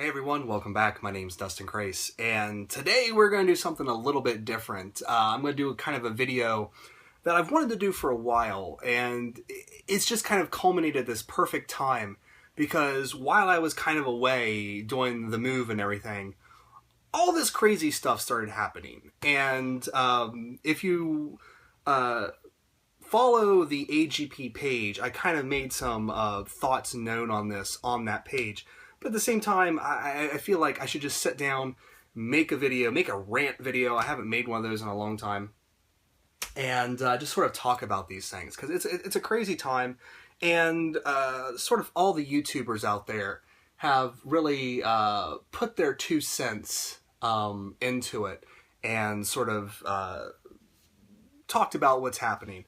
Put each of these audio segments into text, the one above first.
Hey everyone, welcome back. My name's dustinkreis, and today we're going to do something a little bit different. I'm going to do kind of a video that I've wanted to do for a while, and it's just kind of culminated this perfect time because while I was kind of away doing the move and everything, all this crazy stuff started happening. And if you follow the AGP page, I kind of made some thoughts known on this on that page. But at the same time, I feel like I should just sit down, make a video, make a rant video. I haven't made one of those in a long time. And just sort of talk about these things. Because it's a crazy time. And sort of all the YouTubers out there have really put their 2 cents into it. And sort of talked about what's happening.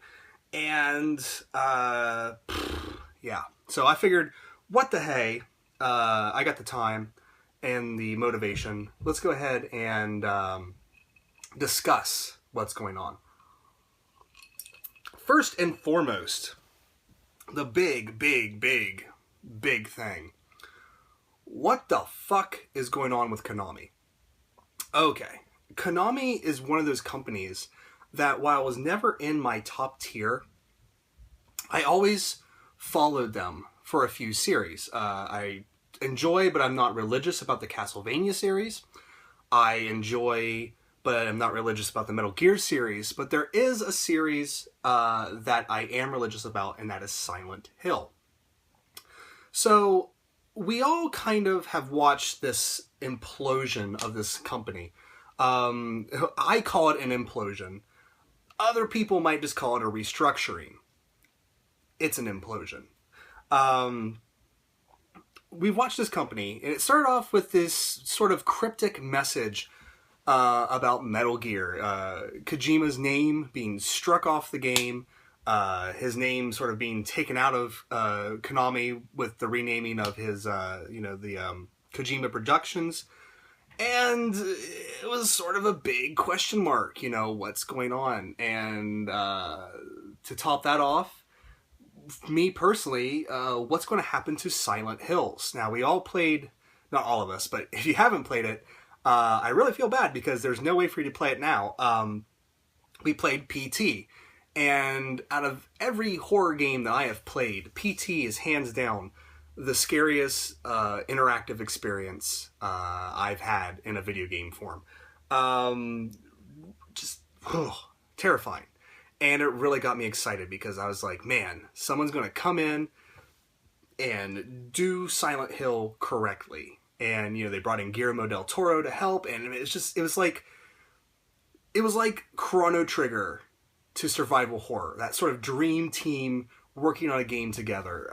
And yeah. So I figured, what the hey? I got the time and the motivation. Let's go ahead and discuss what's going on. First and foremost, the big thing. What the fuck is going on with Konami? Okay, Konami is one of those companies that while I was never in my top tier, I always followed them for a few series. I enjoy, but I'm not religious about the Castlevania series. I enjoy, but I'm not religious about the Metal Gear series. But there is a series that I am religious about, and that is Silent Hill. So we all kind of have watched this implosion of this company. I call it an implosion. Other people might just call it a restructuring. It's an implosion. We've watched this company, and it started off with this sort of cryptic message about Metal Gear. Kojima's name being struck off the game, his name sort of being taken out of Konami with the renaming of his, the Kojima Productions. And it was sort of a big question mark, what's going on? And to top that off, me personally, what's going to happen to Silent Hills? Now, we all played, not all of us, but if you haven't played it, I really feel bad because there's no way for you to play it now. We played PT, and out of every horror game that I have played, PT is hands down the scariest interactive experience I've had in a video game form. Terrifying. And it really got me excited because I was like, man, someone's going to come in and do Silent Hill correctly. And, they brought in Guillermo del Toro to help. And it was like Chrono Trigger to survival horror. That sort of dream team working on a game together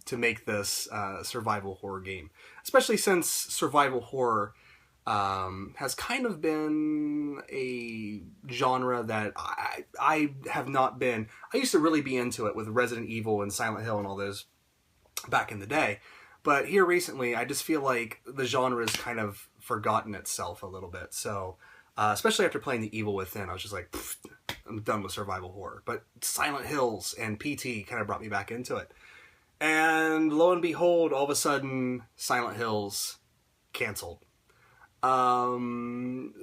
to make this survival horror game. Especially since survival horror has kind of been a genre that I have not been. I used to really be into it with Resident Evil and Silent Hill and all those back in the day. But here recently, I just feel like the genre has kind of forgotten itself a little bit. So, especially after playing The Evil Within, I was just like, I'm done with survival horror. But Silent Hills and PT kind of brought me back into it. And lo and behold, all of a sudden, Silent Hills canceled. And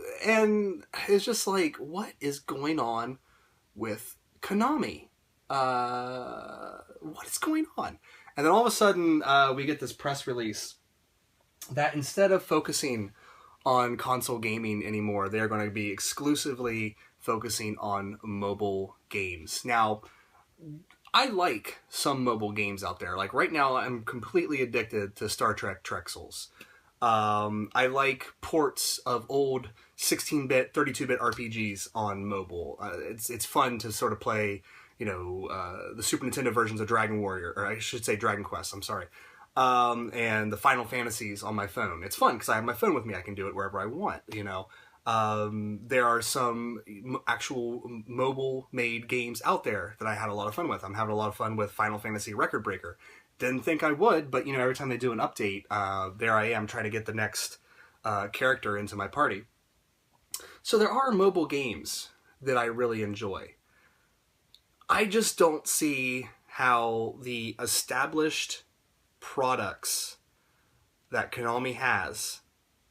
it's just like, what is going on with Konami? What is going on? And then all of a sudden, we get this press release that instead of focusing on console gaming anymore, they're going to be exclusively focusing on mobile games. Now, I like some mobile games out there. Like right now, I'm completely addicted to Star Trek Trexels. I like ports of old 16-bit, 32-bit RPGs on mobile. It's fun to sort of play, the Super Nintendo versions of Dragon Warrior, or I should say Dragon Quest, I'm sorry. And the Final Fantasies on my phone. It's fun because I have my phone with me. I can do it wherever I want, There are some actual mobile-made games out there that I had a lot of fun with. I'm having a lot of fun with Final Fantasy Record Breaker. Didn't think I would, but every time they do an update, there I am trying to get the next character into my party. So there are mobile games that I really enjoy. I just don't see how the established products that Konami has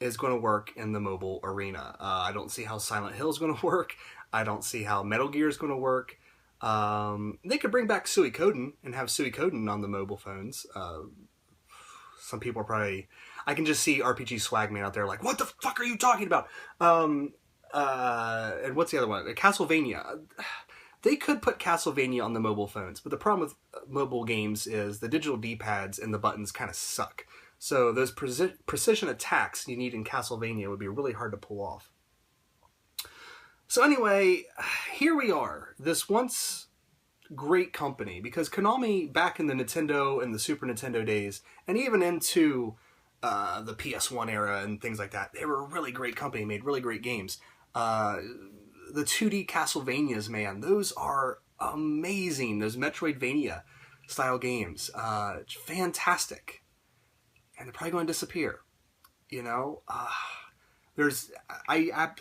is going to work in the mobile arena. I don't see how Silent Hill is going to work. I don't see how Metal Gear is going to work. They could bring back Suikoden and have Suikoden on the mobile phones. Some people are probably... I can just see RPG Swagman out there like, what the fuck are you talking about? And what's the other one? Castlevania. They could put Castlevania on the mobile phones, but the problem with mobile games is the digital D-pads and the buttons kind of suck. So those precision attacks you need in Castlevania would be really hard to pull off. So anyway, here we are. This once great company, because Konami back in the Nintendo and the Super Nintendo days, and even into the PS1 era and things like that, they were a really great company, made really great games. The 2D Castlevanias, man, those are amazing. Those Metroidvania style games, fantastic. And they're probably going to disappear. You know, I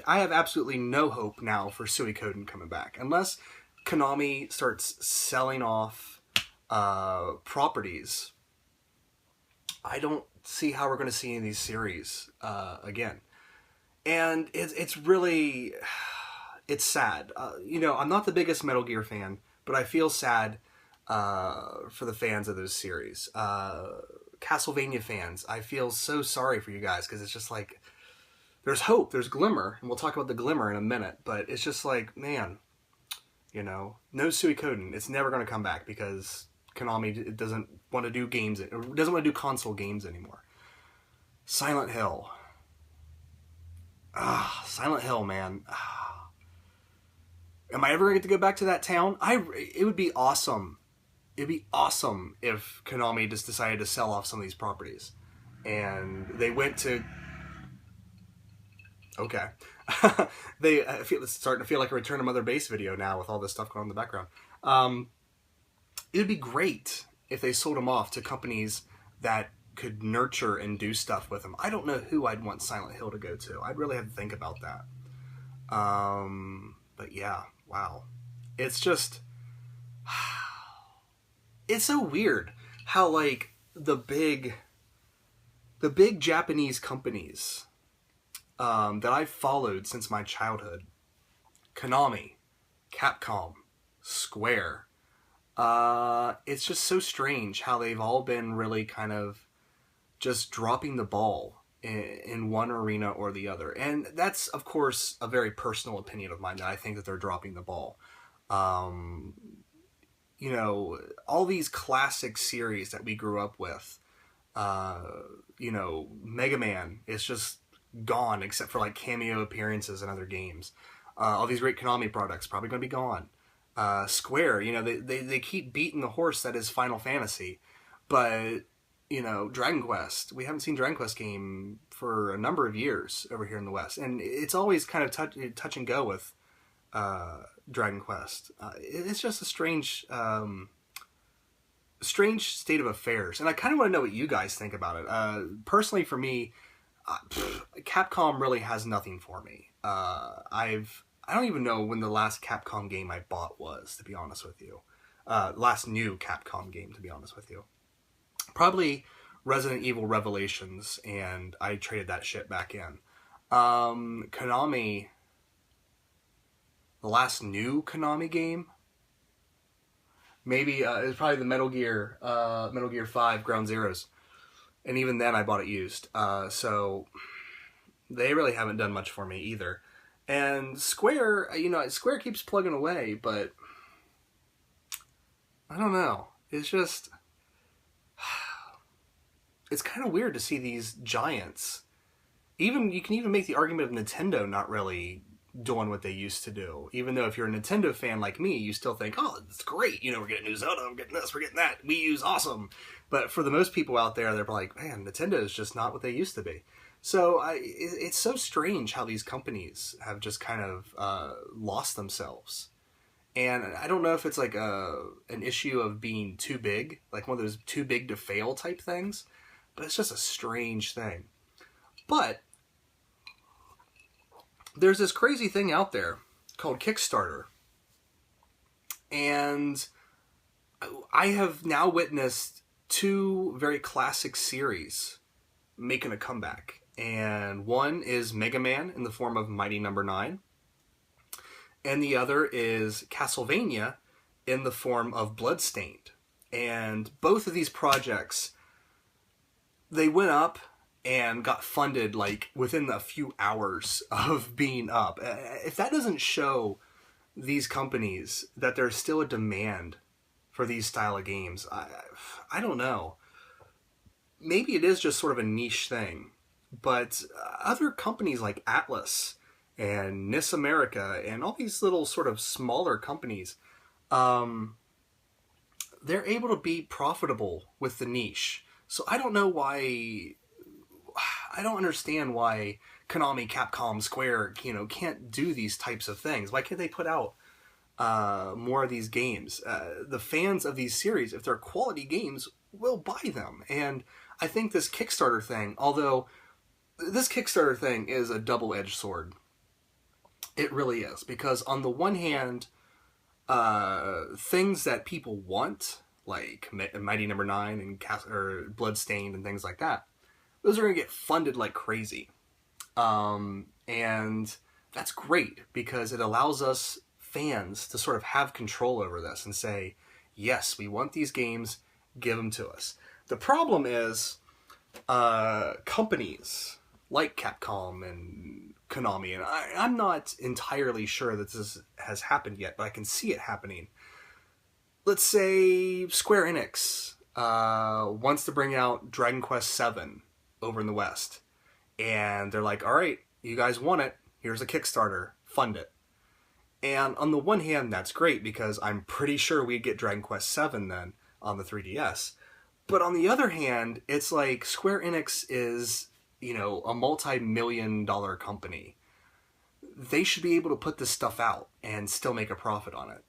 have absolutely no hope now for Suikoden coming back unless Konami starts selling off properties. I don't see how we're going to see any of these series again, and it's really, it's sad. You know, I'm not the biggest Metal Gear fan, but I feel sad for the fans of those series. Castlevania fans, I feel so sorry for you guys, because it's just like, there's hope, there's glimmer, and we'll talk about the glimmer in a minute, but it's just like, man, you know, no Suikoden, it's never going to come back, because Konami doesn't want to do games, doesn't want to do console games anymore. Silent Hill. Silent Hill, man. Am I ever going to get to go back to that town? It would be awesome. It'd be awesome if Konami just decided to sell off some of these properties. And they went to... Okay. It's starting to feel like a Return to Mother Base video now with all this stuff going on in the background. It would be great if they sold them off to companies that could nurture and do stuff with them. I don't know who I'd want Silent Hill to go to. I'd really have to think about that. But yeah, wow. It's just... It's so weird how, like, the big Japanese companies that I've followed since my childhood, Konami, Capcom, Square, it's just so strange how they've all been really kind of just dropping the ball in one arena or the other. And that's, of course, a very personal opinion of mine, that I think that they're dropping the ball. You know, all these classic series that we grew up with, you know, Mega Man is just gone, except for like cameo appearances in other games. All these great Konami products probably going to be gone. Square, you know, they keep beating the horse that is Final Fantasy, but, you know, Dragon Quest, we haven't seen Dragon Quest game for a number of years over here in the West, and it's always kind of touch and go with Dragon Quest. It's just a strange state of affairs, and I kind of want to know what you guys think about it. Personally, for me, Capcom really has nothing for me. I don't even know when the last Capcom game I bought was, to be honest with you. Last new Capcom game, to be honest with you. Probably Resident Evil Revelations, and I traded that shit back in. Konami, the last new Konami game, maybe it was probably the Metal Gear 5 Ground Zeroes, and even then I bought it used. So they really haven't done much for me either. And Square, you know, Square keeps plugging away, but I don't know. It's just, it's kind of weird to see these giants. Even you can even make the argument of Nintendo not really doing what they used to do. Even though if you're a Nintendo fan like me, you still think, oh, it's great. You know, we're getting new Zelda, we're getting this, we're getting that. Wii U's awesome. But for the most people out there, they're like, man, Nintendo is just not what they used to be. So it's so strange how these companies have just kind of lost themselves. And I don't know if it's like an issue of being too big, like one of those too big to fail type things, but it's just a strange thing. But there's this crazy thing out there called Kickstarter. And I have now witnessed two very classic series making a comeback. And one is Mega Man in the form of Mighty Number 9. And the other is Castlevania in the form of Bloodstained. And both of these projects, they went up and got funded like within a few hours of being up. If that doesn't show these companies that there's still a demand for these style of games, I don't know. Maybe it is just sort of a niche thing, but other companies like Atlas and NIS America and all these little sort of smaller companies, they're able to be profitable with the niche. So I don't know why, I don't understand why Konami, Capcom, Square, can't do these types of things. Why can't they put out more of these games? The fans of these series, if they're quality games, will buy them. And I think this Kickstarter thing, although this Kickstarter thing is a double-edged sword. It really is. Because on the one hand, things that people want, like Mighty Number 9 and Bloodstained and things like that, those are going to get funded like crazy. And that's great because it allows us fans to sort of have control over this and say, yes, we want these games, give them to us. The problem is companies like Capcom and Konami, and I'm not entirely sure that this has happened yet, but I can see it happening. Let's say Square Enix wants to bring out Dragon Quest VII over in the West. And they're like, all right, you guys want it. Here's a Kickstarter. Fund it. And on the one hand, that's great because I'm pretty sure we'd get Dragon Quest VII then on the 3DS. But on the other hand, it's like Square Enix is, a multi-million-dollar company. They should be able to put this stuff out and still make a profit on it.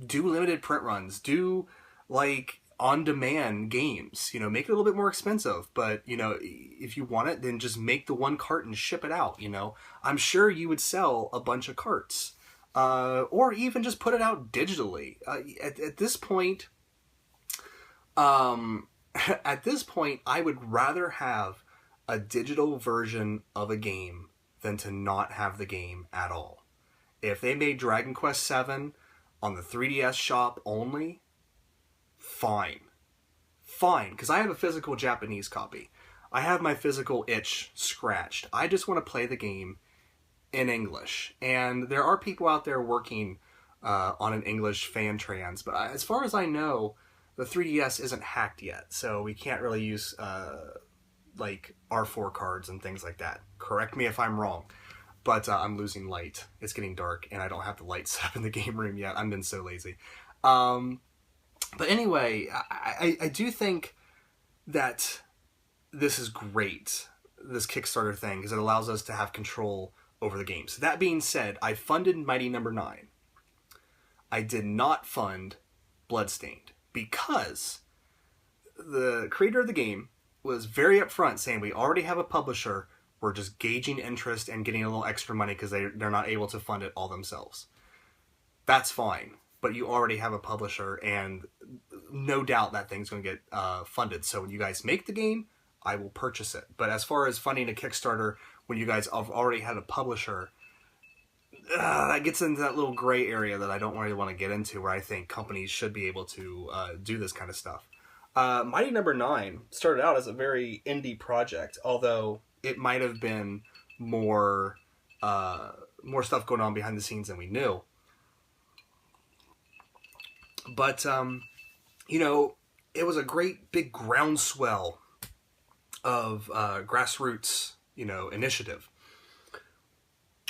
Do limited print runs. Do, on-demand games. Make it a little bit more expensive. But, if you want it, then just make the one cart and ship it out, I'm sure you would sell a bunch of carts. Or even just put it out digitally. At this point... at this point, I would rather have a digital version of a game than to not have the game at all. If they made Dragon Quest VII on the 3DS shop only, fine. Fine, because I have a physical Japanese copy. I have my physical itch scratched. I just want to play the game in English. And there are people out there working on an English fan trans, but as far as I know, the 3DS isn't hacked yet, so we can't really use R4 cards and things like that. Correct me if I'm wrong, but I'm losing light. It's getting dark, and I don't have the lights up in the game room yet. I've been so lazy. But anyway, I do think that this is great, this Kickstarter thing, because it allows us to have control over the game. So that being said, I funded Mighty Number 9. I did not fund Bloodstained, because the creator of the game was very upfront saying, we already have a publisher, we're just gauging interest and getting a little extra money because they're not able to fund it all themselves. That's fine, but you already have a publisher, and no doubt that thing's going to get funded. So when you guys make the game, I will purchase it. But as far as funding a Kickstarter when you guys have already had a publisher, that gets into that little gray area that I don't really want to get into, where I think companies should be able to do this kind of stuff. Mighty Number 9 started out as a very indie project, although it might have been more stuff going on behind the scenes than we knew. But, it was a great big groundswell of grassroots, initiative.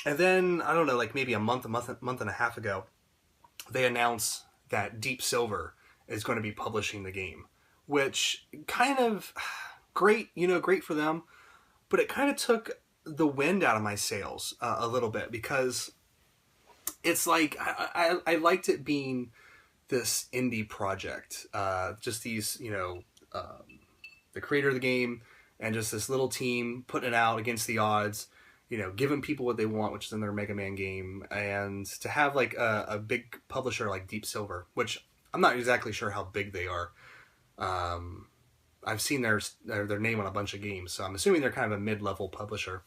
And then, I don't know, maybe a month and a half ago, they announced that Deep Silver is going to be publishing the game, which kind of great for them, but it kind of took the wind out of my sails a little bit, because it's like, I liked it being this indie project, just these, the creator of the game and just this little team putting it out against the odds, giving people what they want, which is in their Mega Man game, and to have a big publisher like Deep Silver, which I'm not exactly sure how big they are. I've seen their name on a bunch of games, so I'm assuming they're kind of a mid-level publisher.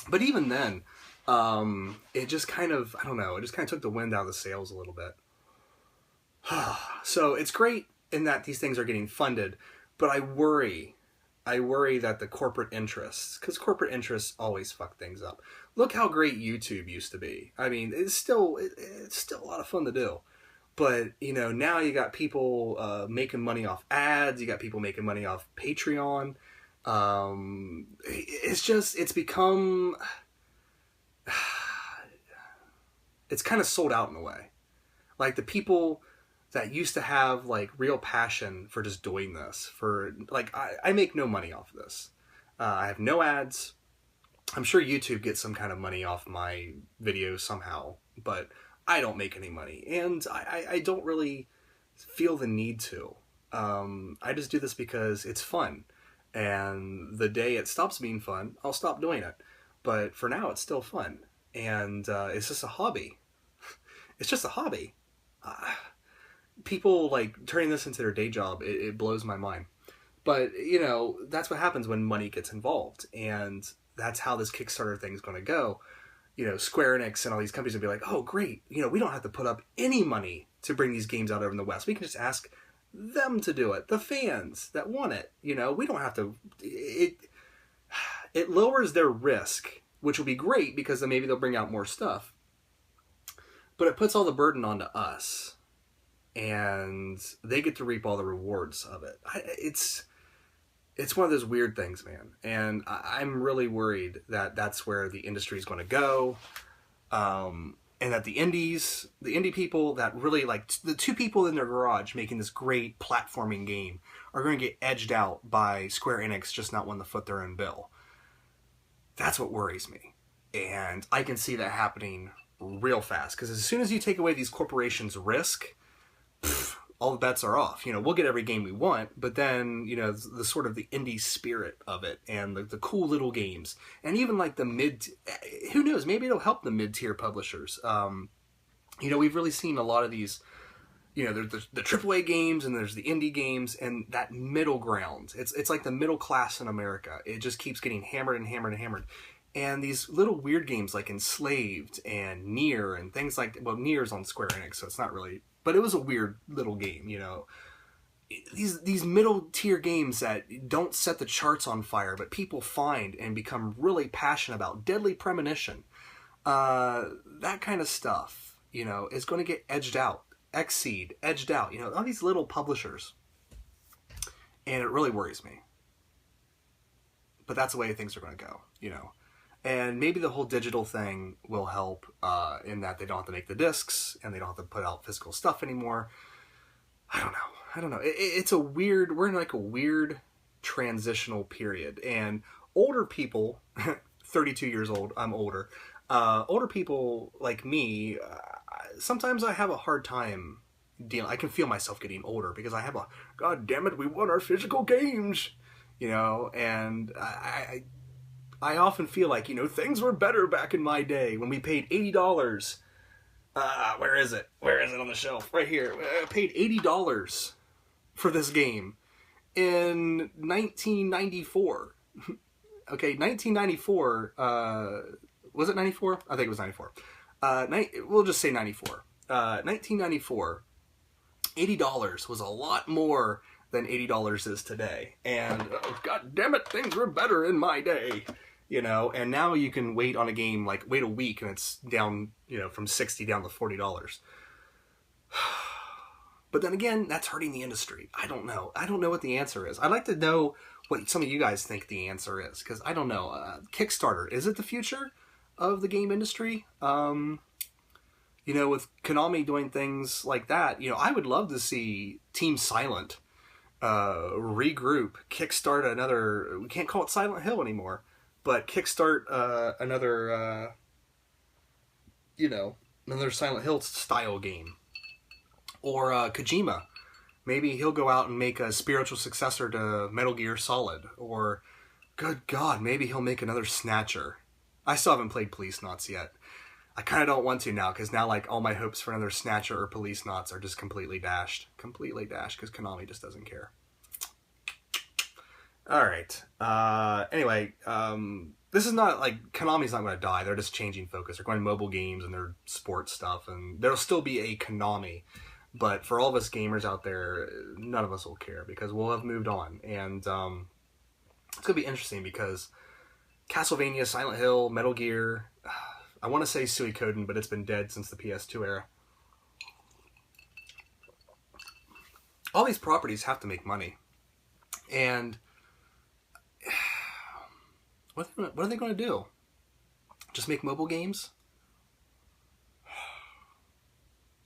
But even then, it just kind of, I don't know, it just kind of took the wind out of the sails a little bit. So it's great in that these things are getting funded, but I worry that the corporate interests, because corporate interests always fuck things up. Look how great YouTube used to be. I mean, it's still a lot of fun to do. But, you know, now you got people making money off ads. You got people making money off Patreon. It's become... It's kind of sold out in a way. Like, the people that used to have, like, real passion for just doing this. For, like, I make no money off of this. I have no ads. I'm sure YouTube gets some kind of money off my videos somehow. But... I don't make any money, and I don't really feel the need to. I just do this because it's fun, and the day it stops being fun, I'll stop doing it. But for now, it's still fun, and it's just a hobby. It's just a hobby. People, like, turning this into their day job, it blows my mind. But, you know, that's what happens when money gets involved, and that's how this Kickstarter thing's going to go. You know, Square Enix and all these companies will be like, oh, great, you know, we don't have to put up any money to bring these games out over in the West. We can just ask them to do it, the fans that want it. You know, we don't have to... It lowers their risk, which will be great because then maybe they'll bring out more stuff. But it puts all the burden onto us, and they get to reap all the rewards of it. It's one of those weird things, man. And I'm really worried that that's where the industry is going to go. And that the indie people that really, like, the two people in their garage making this great platforming game are going to get edged out by Square Enix just not wanting to foot their own bill. That's what worries me. And I can see that happening real fast. Because as soon as you take away these corporations' risk... all the bets are off. You know, we'll get every game we want, but then, you know, the sort of the indie spirit of it and the cool little games and even like the who knows, maybe it'll help the mid-tier publishers. You know, we've really seen a lot of these, you know, there's the AAA games and there's the indie games and that middle ground. It's like the middle class in America. It just keeps getting hammered and hammered and hammered. And these little weird games like Enslaved and Nier and things like, well, Nier's on Square Enix, so it's not really... But it was a weird little game, you know. These middle tier games that don't set the charts on fire, but people find and become really passionate about. Deadly Premonition. That kind of stuff, you know, is going to get edged out. Xseed, edged out. You know, all these little publishers. And it really worries me. But that's the way things are going to go, you know. And maybe the whole digital thing will help in that they don't have to make the discs and they don't have to put out physical stuff anymore. I don't know. It's a weird... We're in like a weird transitional period. And older people... 32 years old. I'm older. Older people like me... sometimes I have a hard time dealing... I can feel myself getting older because I have a... God damn it, we want our physical games! You know, and I often feel like, you know, things were better back in my day when we paid $80. Where is it? Where is it on the shelf? Right here. I paid $80 for this game in 1994. Okay, 1994. Was it 94? I think it was 94. We'll just say 94. 1994. $80 was a lot more than $80 is today. And, God damn it, things were better in my day. You know, and now you can wait on a game, like, wait a week and it's down, you know, from $60 down to $40. But then again, that's hurting the industry. I don't know. I don't know what the answer is. I'd like to know what some of you guys think the answer is, because I don't know. Kickstarter, is it the future of the game industry? You know, with Konami doing things like that, you know, I would love to see Team Silent regroup, kickstart another... We can't call it Silent Hill anymore. But kickstart another, you know, another Silent Hill style game. Or Kojima. Maybe he'll go out and make a spiritual successor to Metal Gear Solid. Or, good God, maybe he'll make another Snatcher. I still haven't played Police Knots yet. I kind of don't want to now, because now, like, all my hopes for another Snatcher or Police Knots are just completely dashed. Completely dashed, because Konami just doesn't care. All right. Anyway, this is not like Konami's not going to die. They're just changing focus. They're going to mobile games and their sports stuff, and there'll still be a Konami. But for all of us gamers out there, none of us will care because we'll have moved on. And it's going to be interesting because Castlevania, Silent Hill, Metal Gear, I want to say Suikoden, but it's been dead since the PS2 era. All these properties have to make money. And what are they going to do? Just make mobile games?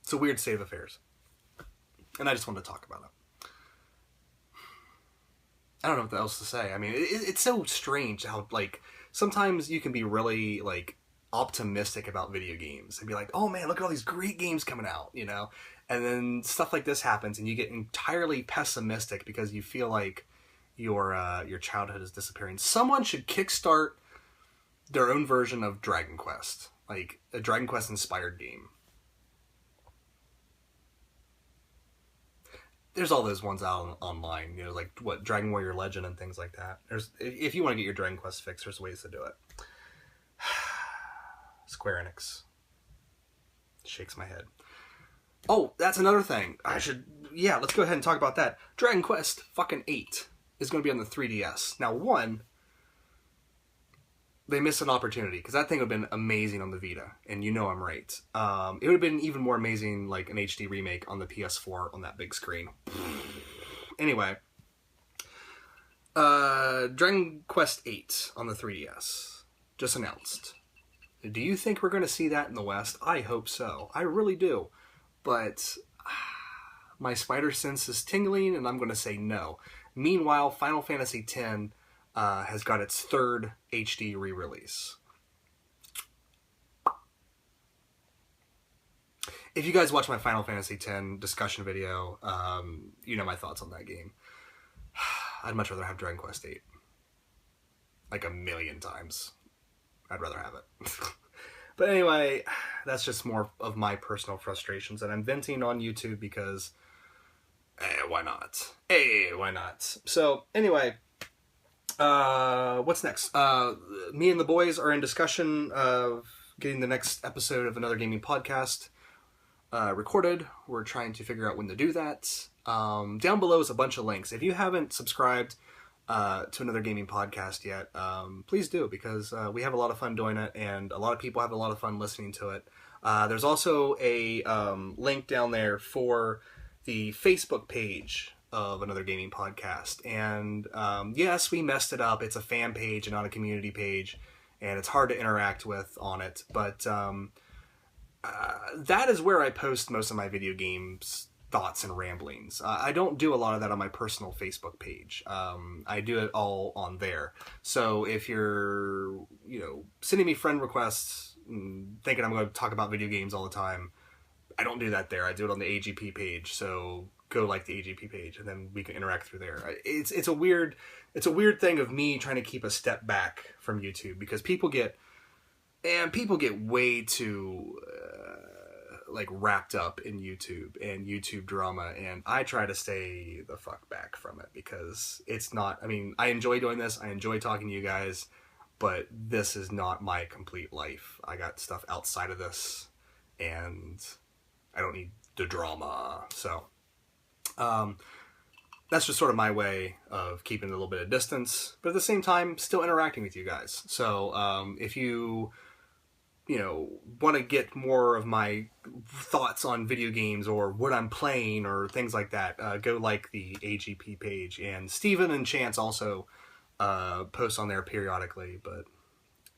It's a weird state of affairs. And I just wanted to talk about it. I don't know what else to say. I mean, it's so strange how, like, sometimes you can be really, like, optimistic about video games and be like, oh man, look at all these great games coming out, you know? And then stuff like this happens and you get entirely pessimistic because you feel like your childhood is disappearing. Someone should kickstart their own version of Dragon Quest, like a Dragon Quest inspired game. There's all those ones out online, you know, like what Dragon Warrior Legend and things like that. If you want to get your Dragon Quest fix, there's ways to do it. Square Enix shakes my head. Oh, that's another thing. Let's go ahead and talk about that. Dragon Quest fucking 8 is going to be on the 3DS. Now, one, they missed an opportunity because that thing would have been amazing on the Vita, and you know I'm right. It would have been even more amazing, like an HD remake on the PS4 on that big screen. Anyway, Dragon Quest 8 on the 3DS just announced. Do you think we're going to see that in the West? I hope so. I really do. But my spider sense is tingling, and I'm going to say no. Meanwhile, Final Fantasy X has got its third HD re-release. If you guys watch my Final Fantasy X discussion video, you know my thoughts on that game. I'd much rather have Dragon Quest 8. Like a million times. I'd rather have it. But anyway, that's just more of my personal frustrations that I'm venting on YouTube because, why not? Why not? So, anyway, what's next? Me and the boys are in discussion of getting the next episode of Another Gaming Podcast recorded. We're trying to figure out when to do that. Down below is a bunch of links. If you haven't subscribed to Another Gaming Podcast yet, please do, because we have a lot of fun doing it, and a lot of people have a lot of fun listening to it. There's also a link down there for the Facebook page of Another Gaming Podcast, and yes, we messed it up. It's a fan page and not a community page, and it's hard to interact with on it, but that is where I post most of my video games thoughts and ramblings. I don't do a lot of that on my personal Facebook page. I do it all on there. So if you're, sending me friend requests thinking I'm going to talk about video games all the time, I don't do that there. I do it on the AGP page. So go like the AGP page, and then we can interact through there. It's a weird thing of me trying to keep a step back from YouTube, because people get way too wrapped up in YouTube and YouTube drama, and I try to stay the fuck back from it, because it's not, I enjoy doing this, I enjoy talking to you guys, but this is not my complete life. I got stuff outside of this, and I don't need the drama. So that's just sort of my way of keeping a little bit of distance, but at the same time still interacting with you guys. So if you want to get more of my thoughts on video games or what I'm playing or things like that, go like the AGP page. And Steven and Chance also post on there periodically, but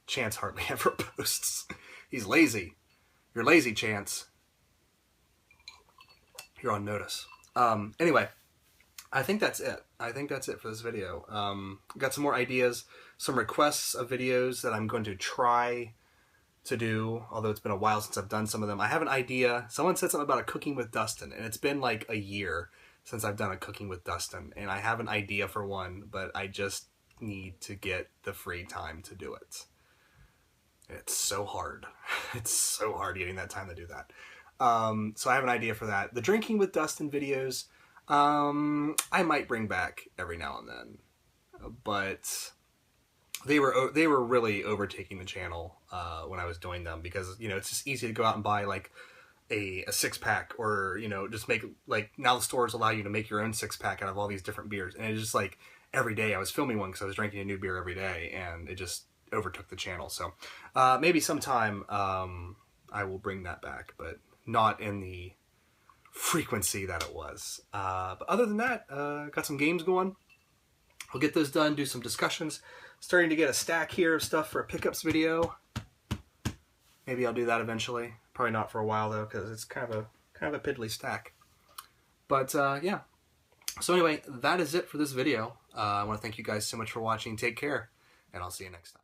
Chance hardly ever posts. He's lazy. You're lazy, Chance. You're on notice. Anyway, I think that's it. I think that's it for this video. Got some more ideas, some requests of videos that I'm going to try to do, although it's been a while since I've done some of them. I have an idea. Someone said something about a Cooking with Dustin, and it's been like a year since I've done a Cooking with Dustin, and I have an idea for one, but I just need to get the free time to do it. It's so hard. It's so hard getting that time to do that. So I have an idea for that. The Drinking with Dustin videos, I might bring back every now and then. but they were really overtaking the channel when I was doing them, because it's just easy to go out and buy like a 6-pack, or just make, like, now the stores allow you to make your own 6-pack out of all these different beers, and it's just like every day I was filming one because I was drinking a new beer every day, and it just overtook the channel. So maybe sometime I will bring that back, but not in the frequency that it was. But other than that, got some games going. We'll get those done, do some discussions. Starting to get a stack here of stuff for a pickups video. Maybe I'll do that eventually. Probably not for a while though, because it's kind of a piddly stack. But yeah. So anyway, that is it for this video. I want to thank you guys so much for watching. Take care, and I'll see you next time.